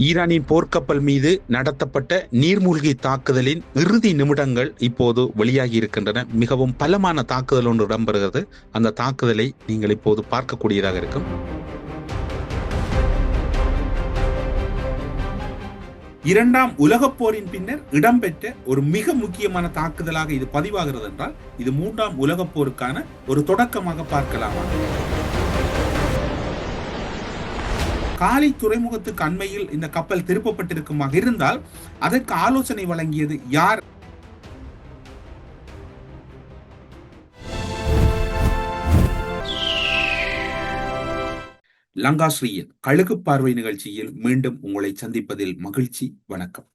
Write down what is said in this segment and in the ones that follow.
ஈரானின் போர்க்கப்பல் மீது நடத்தப்பட்ட நீர்மூழ்கி தாக்குதலின் இறுதி நிமிடங்கள் இப்போது வெளியாகி இருக்கின்றன. மிகவும் பலமான தாக்குதல் ஒன்று இடம்பெறுகிறது. அந்த தாக்குதலை நீங்கள் இப்போது பார்க்கக்கூடியதாக இருக்கும். இரண்டாம் உலகப் போரின் பின்னர் இடம்பெற்ற ஒரு மிக முக்கியமான தாக்குதலாக இது பதிவாகிறது என்றால் இது மூன்றாம் உலகப் போருக்கான ஒரு தொடக்கமாக பார்க்கலாமா? காலி துறைமுகத்துக்கு அண்மையில் இந்த கப்பல் திருப்பப்பட்டிருக்குமாக இருந்தால் அதற்கு ஆலோசனை வழங்கியது யார்? லங்காஸ்ரீயின் கழுகு பார்வை நிகழ்ச்சியில் மீண்டும் உங்களை சந்திப்பதில் மகிழ்ச்சி. வணக்கம்.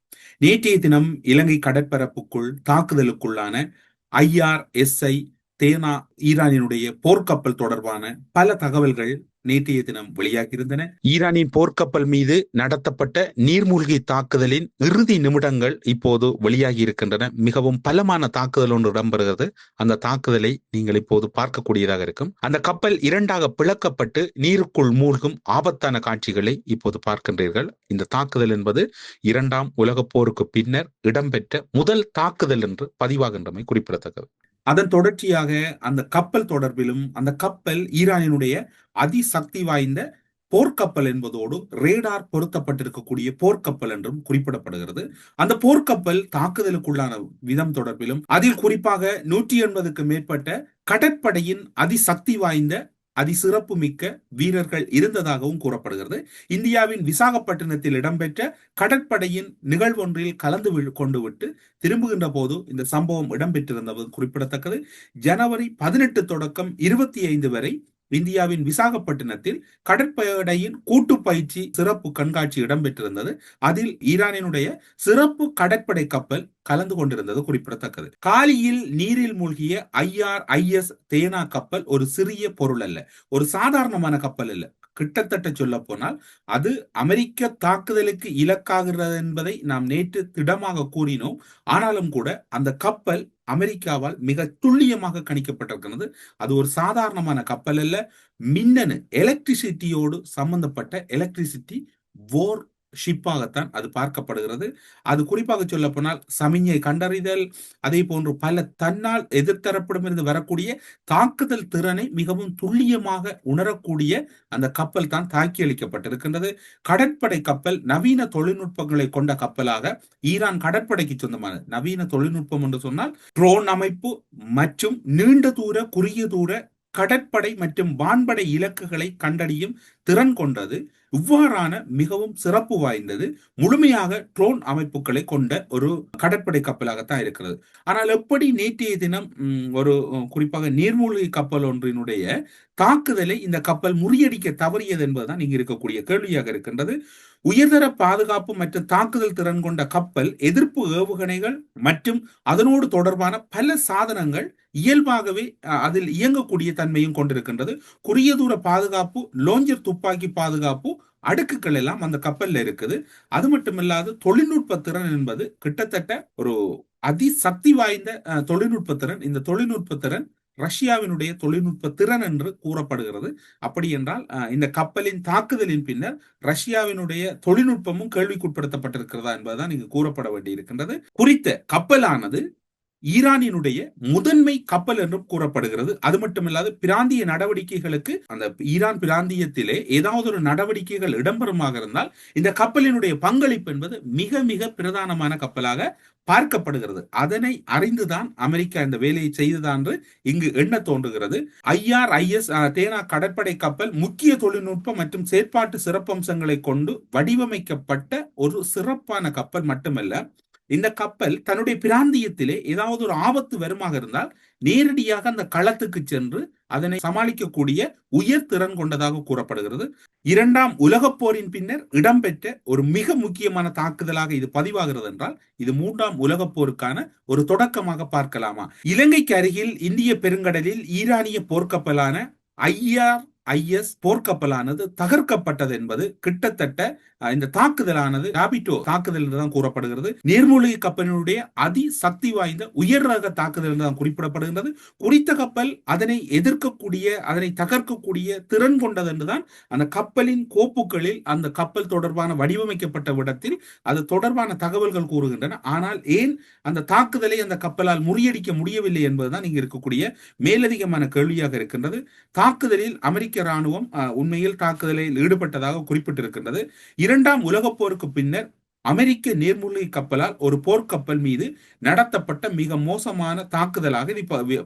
நேற்றைய தினம் இலங்கை கடற்பரப்புக்குள் தாக்குதலுக்குள்ளான IRSI தேனா ஈரானினுடைய போர்க்கப்பல் தொடர்பான பல தகவல்கள் நேற்றைய தினம் வெளியாகியிருந்தன. ஈரானின் போர்க்கப்பல் மீது நடத்தப்பட்ட நீர்மூழ்கி தாக்குதலின் இறுதி நிமிடங்கள் இப்போது வெளியாகி இருக்கின்றன. மிகவும் பலமான தாக்குதல் ஒன்று இடம்பெறுகிறது. அந்த தாக்குதலை நீங்கள் இப்போது பார்க்கக்கூடியதாக இருக்கும். அந்த கப்பல் இரண்டாக பிளக்கப்பட்டு நீருக்குள் மூழ்கும் ஆபத்தான காட்சிகளை இப்போது பார்க்கின்றீர்கள். இந்த தாக்குதல் என்பது இரண்டாம் உலகப் போருக்கு பின்னர் இடம்பெற்ற முதல் தாக்குதல் என்று பதிவாகின்றமை குறிப்பிடத்தக்கது. அதன் தொடர்ச்சியாக அந்த கப்பல் தொடர்பிலும் அந்த கப்பல் ஈரானினுடைய அதிசக்தி வாய்ந்த போர்க்கப்பல் என்பதோடு ரேடார் பொருத்தப்பட்டிருக்கக்கூடிய போர்க்கப்பல் என்றும் குறிப்பிடப்படுகிறது. அந்த போர்க்கப்பல் தாக்குதலுக்குள்ளான விதம் தொடர்பிலும் அதில் குறிப்பாக 180க்கு மேற்பட்ட கடற்படையின் அதிசக்தி வாய்ந்த அதிசிறப்பு மிக்க வீரர்கள் இருந்ததாகவும் கூறப்படுகிறது. இந்தியாவின் விசாகப்பட்டினத்தில் இடம்பெற்ற கடற்படையின் நிகழ்வொன்றில் கலந்து கொண்டு விட்டு திரும்புகின்ற போது இந்த சம்பவம் இடம்பெற்றிருந்தது குறிப்பிடத்தக்கது. ஜனவரி 18 தொடக்கம் 25 வரை இந்தியாவின் விசாகப்பட்டினத்தில் கடற்படையின் கூட்டு பயிற்சி சிறப்பு கண்காட்சி இடம்பெற்றிருந்தது. அதில் ஈரானினுடைய சிறப்பு கடற்படை கப்பல் கலந்து கொண்டிருந்தது குறிப்பிடத்தக்கது. காலியில் நீரில் மூழ்கிய IRIS தேனா கப்பல் ஒரு சிறிய பொருள் அல்ல, ஒரு சாதாரணமான கப்பல் அல்ல. கிட்டத்தட்ட சொல்ல போனால் அது அமெரிக்க தாக்குதலுக்கு இலக்காகிறது என்பதை நாம் நேற்று திடமாக கூறினோம். ஆனாலும் கூட அந்த கப்பல் அமெரிக்காவால் மிக துல்லியமாக கணிக்கப்பட்டிருக்கிறது. அது ஒரு சாதாரணமான கப்பல் அல்ல, மின்னணு எலக்ட்ரிசிட்டியோடு சம்பந்தப்பட்ட எலக்ட்ரிசிட்டி வோர் ஷிப்பாகத்தான் அது பார்க்கப்படுகிறது. அது குறிப்பாக சொல்ல போனால் சமிஞ்சை கண்டறிதல், அதே போன்று பல தன்னால் எதிர்த்தரப்பிடமிருந்து வரக்கூடிய தாக்குதல் திறனை மிகவும் துல்லியமாக உணரக்கூடிய அந்த கப்பல் தான் தாக்கி அளிக்கப்பட்டிருக்கின்றது. கடற்படை கப்பல் நவீன தொழில்நுட்பங்களை கொண்ட கப்பலாக ஈரான் கடற்படைக்கு சொந்தமான நவீன தொழில்நுட்பம் என்று சொன்னால் ட்ரோன் அமைப்பு மற்றும் நீண்ட தூர குறுகிய தூர கடற்படை மற்றும் வான்படை இலக்குகளை கண்டறியும் திறன் கொண்டது. இவ்வாறான மிகவும் சிறப்பு வாய்ந்தது முழுமையாக ட்ரோன் அமைப்புகளை கொண்ட ஒரு கடற்படை கப்பலாகத்தான் இருக்கிறது. ஆனால் எப்படி நேற்றைய தினம் ஒரு குறிப்பாக நீர்மூழ்கி கப்பல் ஒன்றினுடைய தாக்குதலை இந்த கப்பல் முறியடிக்க தவறியது என்பதுதான் இங்கு இருக்கக்கூடிய கேள்வியாக இருக்கின்றது. உயர்தர பாதுகாப்பு மற்றும் தாக்குதல் திறன் கொண்ட கப்பல் எதிர்ப்பு ஏவுகணைகள் மற்றும் அதனோடு தொடர்பான பல சாதனங்கள் இயல்பாகவே அதில் இயங்கக்கூடிய தன்மையும் கொண்டிருக்கின்றது. குறுகிய தூர பாதுகாப்பு, லோஞ்சர் துப்பாக்கி பாதுகாப்பு அடுக்குகள் எல்லாம் அந்த கப்பல்ல இருக்குது. அது மட்டுமில்லாது தொழில்நுட்ப திறன் என்பது கிட்டத்தட்ட ஒரு அதிசக்தி வாய்ந்த தொழில்நுட்ப திறன். இந்த தொழில்நுட்ப திறன் ரஷ்யாவினுடைய தொழில்நுட்ப திறன் என்று கூறப்படுகிறது. அப்படி என்றால் இந்த கப்பலின் தாக்குதலின் பின்னர் ரஷ்யாவினுடைய தொழில்நுட்பமும் கேள்விக்குட்படுத்தப்பட்டிருக்கிறதா என்பதுதான் இங்கு கூறப்பட வேண்டி இருக்கின்றது. குறித்த கப்பலானது ஈரானினுடைய முதன்மை கப்பல் என்றும் கூறப்படுகிறது. அது மட்டுமில்லாது பிராந்திய நடவடிக்கைகளுக்கு அந்த ஈரான் பிராந்தியத்திலே ஏதாவது ஒரு நடவடிக்கைகள் இடம்பெறுமாக இருந்தால் இந்த கப்பலினுடைய பங்களிப்பு என்பது மிக மிக பிரதானமான கப்பலாக பார்க்கப்படுகிறது. அதனை அறிந்துதான் அமெரிக்கா இந்த வேலையை செய்ததான் என்று இங்கு எண்ண தோன்றுகிறது. IRIS தேனா கடற்படை கப்பல் முக்கிய தொழில்நுட்ப மற்றும் செயற்பாட்டு சிறப்பம்சங்களை கொண்டு வடிவமைக்கப்பட்ட ஒரு சிறப்பான கப்பல் மட்டுமல்ல, இந்த கப்பல் தன்னுடைய பிராந்தியத்திலே ஏதாவது ஒரு ஆபத்து வருமாக இருந்தால் நேரடியாக அந்த களத்துக்கு சென்று அதனை சமாளிக்கக்கூடிய உயர் திறன் கொண்டதாக கூறப்படுகிறது. இரண்டாம் உலகப் போரின் பின்னர் இடம்பெற்ற ஒரு மிக முக்கியமான தாக்குதலாக இது பதிவாகிறது என்றால் இது மூன்றாம் உலகப் போருக்கான ஒரு தொடக்கமாக பார்க்கலாமா? இலங்கைக்கு அருகில் இந்திய பெருங்கடலில் ஈரானிய போர்க்கப்பலான IS போர்க்கப்பலானது தகர்க்கப்பட்டது என்பது கிட்டத்தட்ட இந்த தாக்குதலானது ராபிட்டோ தாக்குதல் என்றுதான் கூறப்படுகிறது. நீர்மூழ்கி கப்பலினுடைய அதி சக்தி வாய்ந்த உயர் ரக தாக்குதல் என்றுதான் குறிப்பிடப்படுகின்றது. குறித்த கப்பல் அதனை எதிர்க்கக்கூடிய, அதனை தகர்க்கக்கூடிய திறன் கொண்டது என்றுதான் அந்த கப்பலின் கோப்புகளில் அந்த கப்பல் தொடர்பான வடிவமைக்கப்பட்ட விடத்தில் அது தொடர்பான தகவல்கள் கூறுகின்றன. ஆனால் ஏன் அந்த தாக்குதலை அந்த கப்பலால் முறியடிக்க முடியவில்லை என்பதுதான் இங்கு இருக்கக்கூடிய மேலதிகமான கேள்வியாக இருக்கின்றது. தாக்குதலில் அமெரிக்க ராணுவம் உண்மையில் தாக்குதலில் ஈடுபட்டதாக குறிப்பிட்டிருக்கின்றது. இரண்டாம் உலகப் போருக்கு பின்னர் அமெரிக்க நீர்மூழ்கி கப்பலால் ஒரு போர்க்கப்பல் மீது நடத்தப்பட்ட மிக மோசமான தாக்குதலாக இது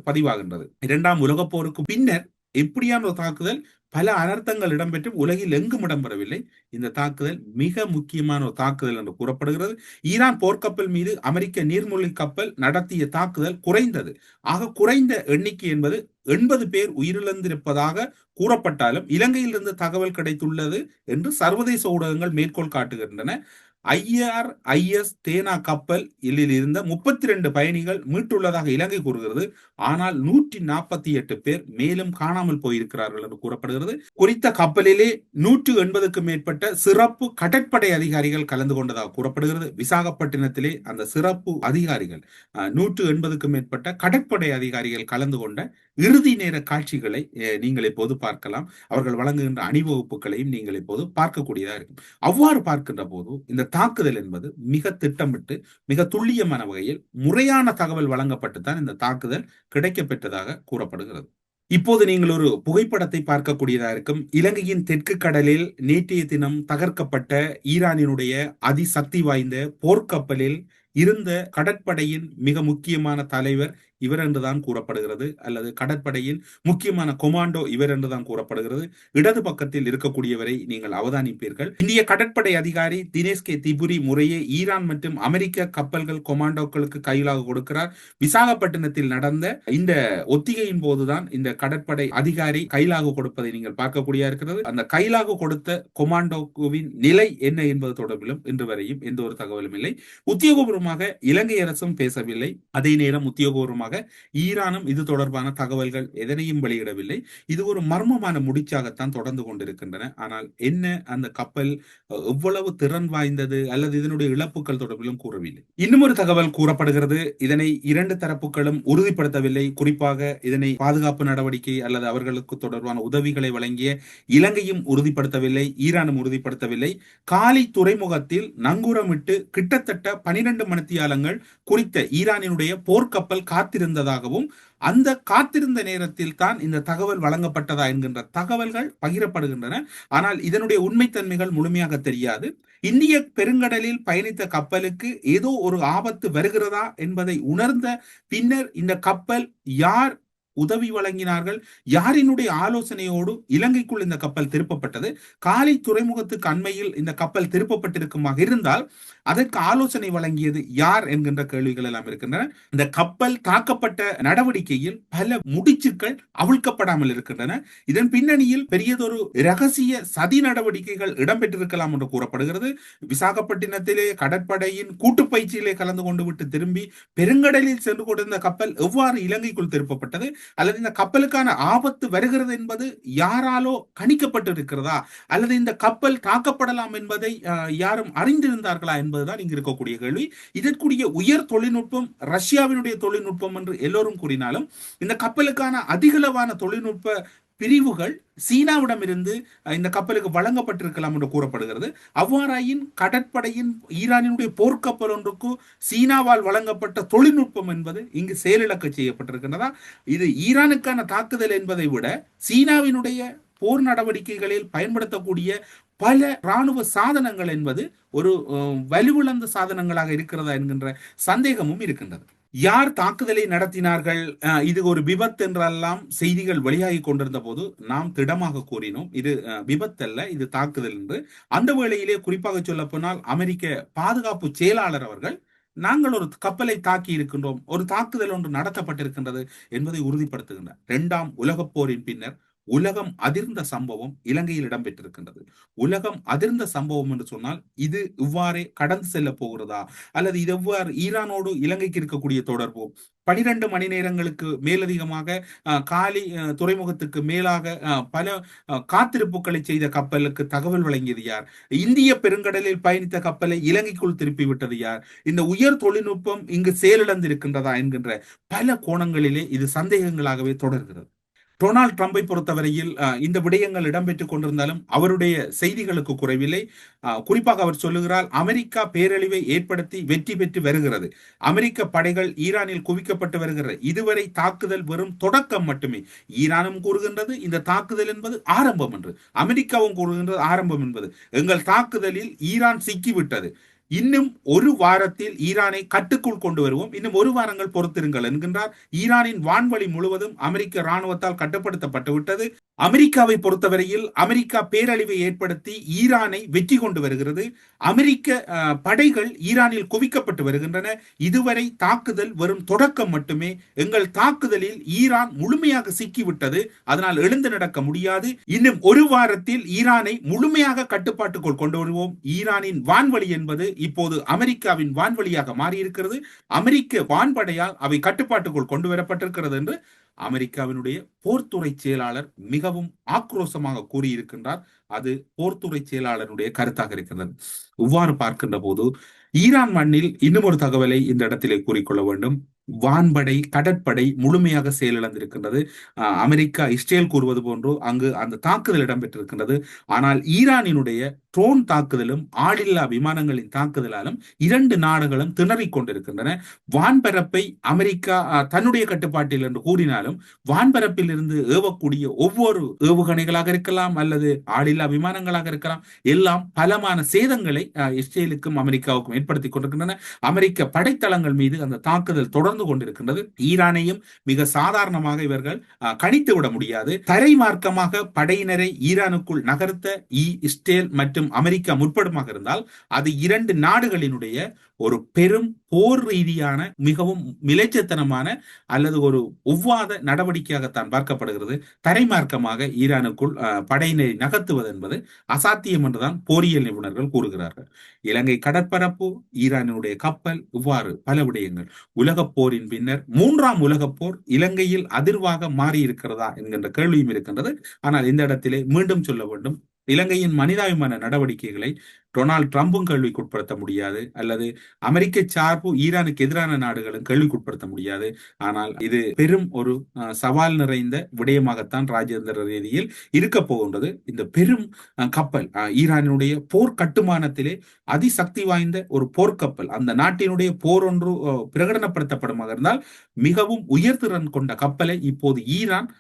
பதிவாகின்றது. இரண்டாம் உலகப் போருக்கு பின்னர் இப்படியான ஒரு தாக்குதல் பல அனர்த்தங்கள் இடம்பெற்றும் உலகில் எங்கும் இடம்பெறவில்லை. இந்த தாக்குதல் மிக முக்கியமான ஒரு தாக்குதல் என்று கூறப்படுகிறது. ஈரான் போர்க்கப்பல் மீது அமெரிக்க நீர்மூழ்கி கப்பல் நடத்திய தாக்குதல் குறைந்தது. ஆக குறைந்த எண்ணிக்கை என்பது 80 பேர் உயிரிழந்திருப்பதாக கூறப்பட்டாலும் இலங்கையிலிருந்து தகவல் கிடைத்துள்ளது என்று சர்வதேச ஊடகங்கள் மேற்கோள் காட்டுகின்றன. IRIS தேனா கப்பல் இருந்த 32 பயணிகள் மீட்டுள்ளதாக இலங்கை கூறுகிறது. ஆனால் 148 பேர் மேலும் காணாமல் போயிருக்கிறார்கள் என்று கூறப்படுகிறது. குறித்த கப்பலிலே 180க்கும் மேற்பட்ட சிறப்பு கடற்படை அதிகாரிகள் கலந்து கொண்டதாக கூறப்படுகிறது. விசாகப்பட்டினத்திலே அந்த சிறப்பு அதிகாரிகள் 180க்கும் மேற்பட்ட கடற்படை அதிகாரிகள் கலந்து கொண்ட இறுதி நேர காட்சிகளை நீங்கள் இப்போது பார்க்கலாம். அவர்கள் வழங்குகின்ற அணிவகுப்புகளையும் நீங்கள் இப்போது பார்க்கக்கூடியதாக இருக்கும். அவ்வாறு பார்க்கின்ற போது இந்த தாக்குதல் என்பது மிக திட்டமிட்டு மிக துல்லியமான வகையில் முறையான தகவல் வழங்கப்பட்டுத்தான் இந்த தாக்குதல் கிடைக்கப்பெற்றதாக கூறப்படுகிறது. இப்போது நீங்கள் ஒரு புகைப்படத்தை பார்க்கக்கூடியதாக இருக்கும். இலங்கையின் தெற்கு கடலில் நேற்றைய தினம் தகர்க்கப்பட்ட ஈரானினுடைய அதிசக்தி வாய்ந்த போர்க்கப்பலில் இருந்த கடற்படையின் மிக முக்கியமான தலைவர் இவர் என்றுதான் கூறப்படுகிறது, அல்லது கடற்படையின் முக்கியமான கொமாண்டோ இவர் என்றுதான் கூறப்படுகிறது. இடது பக்கத்தில் இருக்கக்கூடியவரை நீங்கள் அவதானிப்பீர்கள். இந்திய கடற்படை அதிகாரி தினேஷ் கே திபுரி முறையே ஈரான் மற்றும் அமெரிக்க கப்பல்கள் கொமாண்டோக்களுக்கு கையிலாக கொடுக்கிறார். விசாகப்பட்டினத்தில் நடந்த இந்த ஒத்திகையின் போதுதான் இந்த கடற்படை அதிகாரி கையிலாக கொடுப்பதை நீங்கள் பார்க்கக்கூடிய இருக்கிறது. அந்த கையிலாக கொடுத்த கொமாண்டோவின் நிலை என்ன என்பது தொடர்பிலும் இன்று வரையும் எந்த ஒரு தகவலும் இல்லை. உத்தியோகபூர்வமாக இலங்கை அரசும் பேசவில்லை. அதே நேரம் உத்தியோகபூர்வமாக ஈரானும் இது தொடர்பான தகவல்கள் எதனையும் வெளியிடவில்லை. இது ஒரு மர்மமான முடிச்சாகத்தான் தொடர்ந்து கொண்டிருக்கின்றன. ஆனால் என்ன அந்த கப்பல் எவ்வளவு திறன் வாய்ந்தது அல்லது இதனுடைய இழப்புகள் தொடர்பிலும் கூறவில்லை. இன்னும் ஒரு தகவல் கூறப்படுகிறது. இதனை இரண்டு தரப்புகளும் உறுதிப்படுத்தவில்லை. குறிப்பாக இதனை பாதுகாப்பு நடவடிக்கை அல்லது அவர்களுக்கு தொடர்பான உதவிகளை வழங்கிய இலங்கையும் உறுதிப்படுத்தவில்லை, ஈரானும் உறுதிப்படுத்தவில்லை. காலி துறைமுகத்தில் நங்கூரமிட்டு கிட்டத்தட்ட 12 மணித்தியாலங்கள் குறித்த ஈரானினுடைய போர்க்கப்பல் காத்திருந்ததாகவும் அந்த காத்திருந்த நேரத்தில் தான் இந்த தகவல் வழங்கப்பட்டதா என்கின்ற தகவல்கள் பகிரப்படுகின்றன. ஆனால் இதனுடைய உண்மைத்தன்மைகள் முழுமையாக தெரியாது. இந்திய பெருங்கடலில் பயணித்த கப்பலுக்கு ஏதோ ஒரு ஆபத்து வருகிறதா என்பதை உணர்ந்த பின்னர் இந்த கப்பல் யார் உதவி வழங்கினார்கள், யாரினுடைய ஆலோசனையோடு இலங்கைக்குள் இந்த கப்பல் திருப்பப்பட்டது, காலி துறைமுகத்துக்கு அண்மையில் இந்த கப்பல் திருப்பப்பட்டிருக்குமாக இருந்தால் அதற்கு ஆலோசனை வழங்கியது யார் என்கின்ற கேள்விகள் எல்லாம் இருக்கின்றன. இந்த கப்பல் தாக்கப்பட்ட நடவடிக்கையில் பல முடிச்சுக்கள் அவிழ்க்கப்படாமல் இருக்கின்றன. இதன் பின்னணியில் பெரியதொரு ரகசிய சதி நடவடிக்கைகள் இடம்பெற்றிருக்கலாம் என்று கூறப்படுகிறது. விசாகப்பட்டினத்திலே கடற்படையின் கூட்டு பயிற்சியிலே கலந்து கொண்டு விட்டு திரும்பி பெருங்கடலில் சென்று கொண்டிருந்த கப்பல் எவ்வாறு இலங்கைக்குள் திருப்பப்பட்டது, அல்லது இந்த கப்பலுக்கான ஆபத்து வருகிறது என்பது யாராலோ கணிக்கப்பட்டிருக்கிறதா, அல்லது இந்த கப்பல் தாக்கப்படலாம் என்பதை யாரும் அறிந்திருந்தார்களா என்பதுதான் இங்கு இருக்கக்கூடிய கேள்வி. இதற்குரிய உயர் தொழில்நுட்பம் ரஷ்யாவினுடைய தொழில்நுட்பம் என்று எல்லோரும் கூறினாலும் இந்த கப்பலுக்கான அதிகளவான தொழில்நுட்ப பிரிவுகள் சீனாவிடமிருந்து இந்த கப்பலுக்கு வழங்கப்பட்டிருக்கலாம் என்று கூறப்படுகிறது. அவ்வாறாயின் கடற்படையின் ஈரானினுடைய போர்க்கப்பல் ஒன்றுக்கு சீனாவால் வழங்கப்பட்ட தொழில்நுட்பம் என்பது இங்கு செயலிழக்க செய்யப்பட்டிருக்கிறதா? இது ஈரானுக்கான தாக்குதல் என்பதை விட சீனாவினுடைய போர் நடவடிக்கைகளில் பயன்படுத்தக்கூடிய பல இராணுவ சாதனங்கள் என்பது ஒரு வலுவிழந்த சாதனங்களாக இருக்கிறதா என்கின்ற சந்தேகமும் இருக்கின்றது. யார் தாக்குதலை நடத்தினார்கள், இது ஒரு விபத்து என்றெல்லாம் செய்திகள் வெளியாகி கொண்டிருந்த போது நாம் திடமாக கூறினோம் இது விபத்தல்ல, இது தாக்குதல் என்று. அந்த வேளையிலே குறிப்பாக சொல்ல போனால் அமெரிக்க பாதுகாப்பு செயலாளர் அவர்கள் நாங்கள் ஒரு கப்பலை தாக்கி இருக்கின்றோம், ஒரு தாக்குதல் ஒன்று நடத்தப்பட்டிருக்கின்றது என்பதை உறுதிப்படுத்துகின்றார். இரண்டாம் உலகப் போரின் பின்னர் உலகம் அதிர்ந்த சம்பவம் இலங்கையில் இடம்பெற்றிருக்கின்றது. உலகம் அதிர்ந்த சம்பவம் என்று சொன்னால் இது இவ்வாறே கடந்து செல்ல போகிறதா, அல்லது இது எவ்வாறு ஈரானோடு இலங்கைக்கு இருக்கக்கூடிய தொடர்பு, 12 மணி நேரங்களுக்கு மேலதிகமாக காலி துறைமுகத்துக்கு மேலாக பல காத்திருப்புகளை செய்த கப்பலுக்கு தகவல் வழங்கியது யார், இந்திய பெருங்கடலில் பயணித்த கப்பலை இலங்கைக்குள் திருப்பி விட்டது யார், இந்த உயர் தொழில்நுட்பம் இங்கு செயலிழந்திருக்கின்றதா என்கின்ற பல கோணங்களிலே இது சந்தேகங்களாகவே தொடர்கிறது. டொனால்ட் ட்ரம்பை பொறுத்தவரையில் இந்த விடயங்கள் இடம்பெற்றுக் கொண்டிருந்தாலும் அவருடைய செய்திகளுக்கு குறைவில்லை. குறிப்பாக அவர் சொல்லுகிறார், அமெரிக்கா பேரழிவை ஏற்படுத்தி வெற்றி பெற்று வருகிறது, அமெரிக்க படைகள் ஈரானில் குவிக்கப்பட்டு வருகிறது, இதுவரை தாக்குதல் வெறும் தொடக்கம் மட்டுமே. ஈரானும் கூறுகின்றது இந்த தாக்குதல் என்பது ஆரம்பம் என்று, அமெரிக்காவும் கூறுகின்றது ஆரம்பம் என்பது. எங்கள் தாக்குதலில் ஈரான் சிக்கிவிட்டது, இன்னும் ஒரு வாரத்தில் ஈரானை கட்டுக்குள் கொண்டு வருவோம், இன்னும் ஒரு வாரங்கள் பொறுத்திருங்கள் என்கின்றார். ஈரானின் வான்வழி முழுவதும் அமெரிக்க இராணுவத்தால் கட்டுப்படுத்தப்பட்டு விட்டது. அமெரிக்காவை பொறுத்தவரையில் அமெரிக்கா பேரழிவை ஏற்படுத்தி ஈரானை வெற்றி கொண்டு வருகிறது, அமெரிக்க படைகள் ஈரானில் குவிக்கப்பட்டு வருகின்றன, இதுவரை தாக்குதல் வெறும் தொடக்கம் மட்டுமே, எங்கள் தாக்குதலில் ஈரான் முழுமையாக சிக்கிவிட்டது, அதனால் எழுந்து நடக்க முடியாது, இன்னும் ஒரு வாரத்தில் ஈரானை முழுமையாக கட்டுப்பாட்டுக்குள் கொண்டு வருவோம். ஈரானின் வான்வழி என்பது இப்போது அமெரிக்காவின் வான்வழியாக மாறியிருக்கிறது, அமெரிக்க வான்படையால் அவை கட்டுப்பாட்டுக்குள் கொண்டு வரப்பட்டிருக்கிறது என்று அமெரிக்காவினுடைய போர்த்துறை செயலாளர் மிகவும் ஆக்ரோஷமாக கூறியிருக்கின்றார். அது போர்த்துறை செயலாளருடைய கருத்தாக இருக்கின்றது. இவ்வாறு பார்க்கின்ற போது ஈரான் மண்ணில் இன்னும் ஒரு தகவலை இந்த இடத்திலே கூறிக்கொள்ள வேண்டும். வான்படை கடற்படை முழுமையாக செயலிழந்திருக்கின்றது. அமெரிக்கா இஸ்ரேல் கூறுவது போன்று அங்கு அந்த தாக்குதல் இடம்பெற்றிருக்கின்றது. ஆனால் ஈரானினுடைய ட்ரோன் தாக்குதலும் ஆளில்லா விமானங்களின் தாக்குதலாலும் இரண்டு நாடுகளும் திணறிக் கொண்டிருக்கின்றன. வான்பரப்பை அமெரிக்கா தன்னுடைய கட்டுப்பாட்டில் என்று கூறினாலும் வான்பரப்பில் இருந்து ஏவக்கூடிய ஒவ்வொரு ஏவுகணைகளாக இருக்கலாம் அல்லது ஆளில்லா விமானங்களாக இருக்கலாம், எல்லாம் பலமான சேதங்களை இஸ்ரேலுக்கும் அமெரிக்காவுக்கும் ஏற்படுத்தி கொண்டிருக்கின்றன. அமெரிக்க படைத்தளங்கள் மீது அந்த தாக்குதல் தொடர்ந்து கொண்டிருக்கின்றது. ஈரானையும் மிக சாதாரணமாக இவர்கள் கணித்து விட முடியாது. தரை மார்க்கமாக படையினரை ஈரானுக்குள் நகர்த்த இஸ்ரேல் மற்றும் அமெரிக்கா முற்படுமாக இருந்தால் அது இரண்டு நாடுகளினுடைய ஒரு பெரும் போர் ரீதியான மிகவும் மிலைச்சத்தனமான அல்லது ஒரு ஒவ்வாத நடவடிக்கையாகத்தான் பார்க்கப்படுகிறது. தரைமார்க்கமாக ஈரானுக்குள் படையினரை நகர்த்துவது என்பது அசாத்தியம் என்றுதான் போரியல் நிபுணர்கள் கூறுகிறார்கள். இலங்கை கடற்பரப்பு, ஈரானுடைய கப்பல், இவ்வாறு பல விடயங்கள். உலகப் போரின் பின்னர் மூன்றாம் உலகப் போர் இலங்கையில் அதிர்வாக மாறி இருக்கிறதா என்கின்ற கேள்வியும் இருக்கின்றது. ஆனால் இந்த இடத்திலே மீண்டும் சொல்ல வேண்டும், இலங்கையின் மனிதாபிமான நடவடிக்கைகளை டொனால்ட் ட்ரம்பும் கேள்விக்குட்படுத்த முடியாது, அல்லது அமெரிக்க சார்பு ஈரானுக்கு எதிரான நாடுகளும் கேள்விக்குட்படுத்த முடியாது. ஆனால் இது பெரும் ஒரு சவால் நிறைந்த விடயமாகத்தான் ராஜேந்திர ரீதியில் இருக்க போகின்றது. இந்த பெரும் கப்பல் ஈரானுடைய போர் கட்டுமானத்திலே அதிசக்தி வாய்ந்த ஒரு போர்க்கப்பல், அந்த நாட்டினுடைய போர் ஒன்று பிரகடனப்படுத்தப்படுமாக இருந்தால் மிகவும் உயர்திறன் கொண்ட கப்பலை இப்போது ஈரான்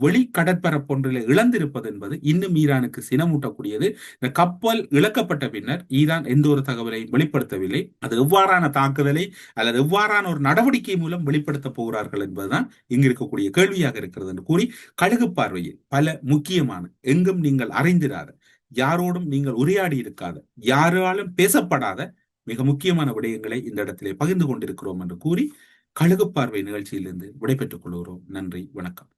வெளி கடற்பரப்பொன்றில் இழந்திருப்பது என்பது இன்னும் ஈரானுக்கு சினமூட்டக்கூடியது. இந்த கப்பல் இழக்கப்பட்ட பின்னர் ஈரான் எந்த ஒரு தகவலையும் வெளிப்படுத்தவில்லை. அது எவ்வாறான தாக்குதலை அல்லது எவ்வாறான ஒரு நடவடிக்கை மூலம் வெளிப்படுத்த போகிறார்கள் என்பதுதான் இங்கு இருக்கக்கூடிய கேள்வியாக இருக்கிறது என்று கூறி, கழுகு பார்வையில் பல முக்கியமான, எங்கும் நீங்கள் அறிந்திராத, யாரோடும் நீங்கள் உரையாடி இருக்காத, யாராலும் பேசப்படாத மிக முக்கியமான விடயங்களை இந்த இடத்திலே பகிர்ந்து கொண்டிருக்கிறோம் என்று கூறி, கழுகு பார்வை நிகழ்ச்சியிலிருந்து விடைபெற்றுக் கொள்கிறோம். நன்றி, வணக்கம்.